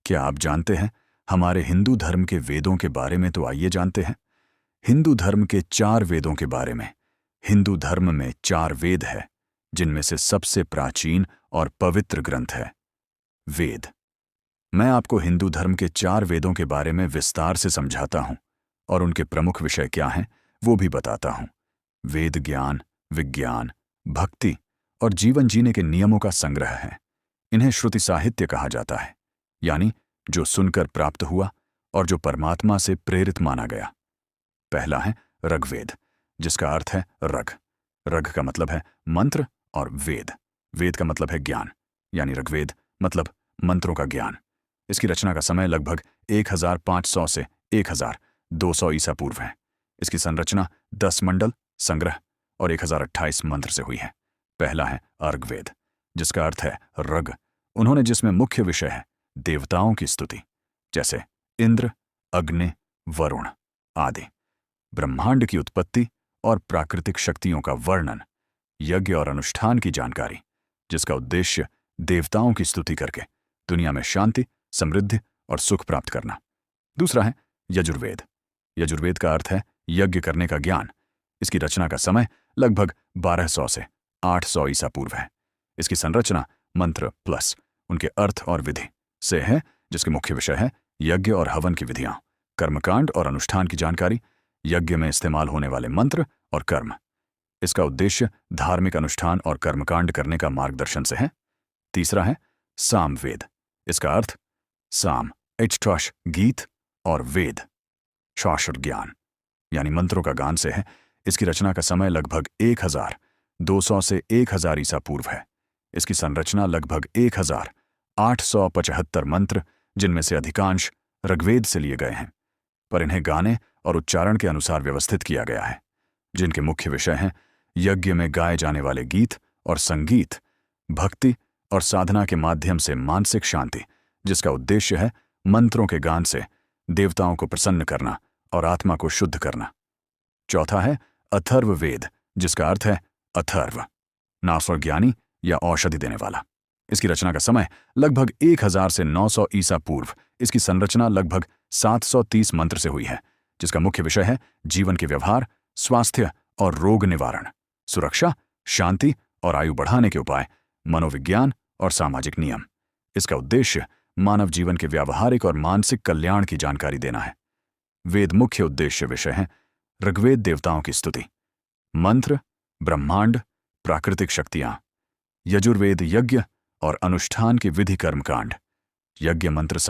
क्या आप जानते हैं हमारे हिंदू धर्म के वेदों के बारे में? तो आइए जानते हैं हिंदू धर्म के 4 वेदों के बारे में। हिंदू धर्म में 4 वेद है, जिनमें से सबसे प्राचीन और पवित्र ग्रंथ है वेद। मैं आपको हिंदू धर्म के 4 वेदों के बारे में विस्तार से समझाता हूं और उनके प्रमुख विषय क्या हैं वो भी बताता हूं। वेद ज्ञान, विज्ञान, भक्ति और जीवन जीने के नियमों का संग्रह है। इन्हें श्रुति साहित्य कहा जाता है, यानी जो सुनकर प्राप्त हुआ और जो परमात्मा से प्रेरित माना गया। पहला है ऋग्वेद, जिसका अर्थ है रग। रग का मतलब है मंत्र और वेद। वेद का मतलब है ज्ञान, यानी ऋग्वेद मतलब मंत्रों का ज्ञान। इसकी रचना का समय लगभग 1500 से 1200 ईसा पूर्व है। इसकी संरचना 10 मंडल, संग्रह और 1028 मंत्र से हुई है। पहला है अर्ग्वेद, जिसका अर्थ है रग। उन्होंने जिसमें मुख्य विषय है देवताओं की स्तुति, जैसे इंद्र, अग्नि, वरुण आदि, ब्रह्मांड की उत्पत्ति और प्राकृतिक शक्तियों का वर्णन, यज्ञ और अनुष्ठान की जानकारी, जिसका उद्देश्य देवताओं की स्तुति करके दुनिया में शांति, समृद्धि और सुख प्राप्त करना। दूसरा है यजुर्वेद। यजुर्वेद का अर्थ है यज्ञ करने का ज्ञान। इसकी रचना का समय लगभग 1200 से 800 ईसा पूर्व है। इसकी संरचना मंत्र प्लस उनके अर्थ और विधि से है, जिसके मुख्य विषय है यज्ञ और हवन की विधियां, कर्मकांड और अनुष्ठान की जानकारी, यज्ञ में इस्तेमाल होने वाले मंत्र और कर्म। इसका उद्देश्य धार्मिक अनुष्ठान और कर्मकांड करने का मार्गदर्शन से है। तीसरा है सामवेद। इसका अर्थ साम इष्टश गीत और वेद शास्त्र ज्ञान, यानी मंत्रों का गान से है। इसकी रचना का समय लगभग 1200 से 1000 ईसा पूर्व है। इसकी संरचना लगभग 1875 मंत्र, जिनमें से अधिकांश ऋग्वेद से लिए गए हैं, पर इन्हें गाने और उच्चारण के अनुसार व्यवस्थित किया गया है, जिनके मुख्य विषय हैं यज्ञ में गाए जाने वाले गीत और संगीत, भक्ति और साधना के माध्यम से मानसिक शांति, जिसका उद्देश्य है मंत्रों के गान से देवताओं को प्रसन्न करना और आत्मा को शुद्ध करना। चौथा है अथर्ववेद, जिसका अर्थ है अथर्व, नासर ज्ञानी या औषधि देने वाला। इसकी रचना का समय लगभग 1000 से 900 ईसा पूर्व। इसकी संरचना लगभग 730 मंत्र से हुई है, जिसका मुख्य विषय है जीवन के व्यवहार, स्वास्थ्य और रोग निवारण, सुरक्षा, शांति और आयु बढ़ाने के उपाय, मनोविज्ञान और सामाजिक नियम। इसका उद्देश्य मानव जीवन के व्यावहारिक और मानसिक कल्याण की जानकारी देना है। वेद मुख्य उद्देश्य विषय हैं ऋग्वेद देवताओं की स्तुति, मंत्र, ब्रह्मांड, प्राकृतिक शक्तियां, यजुर्वेद यज्ञ और अनुष्ठान की विधि कर्मकांड, यज्ञ मंत्र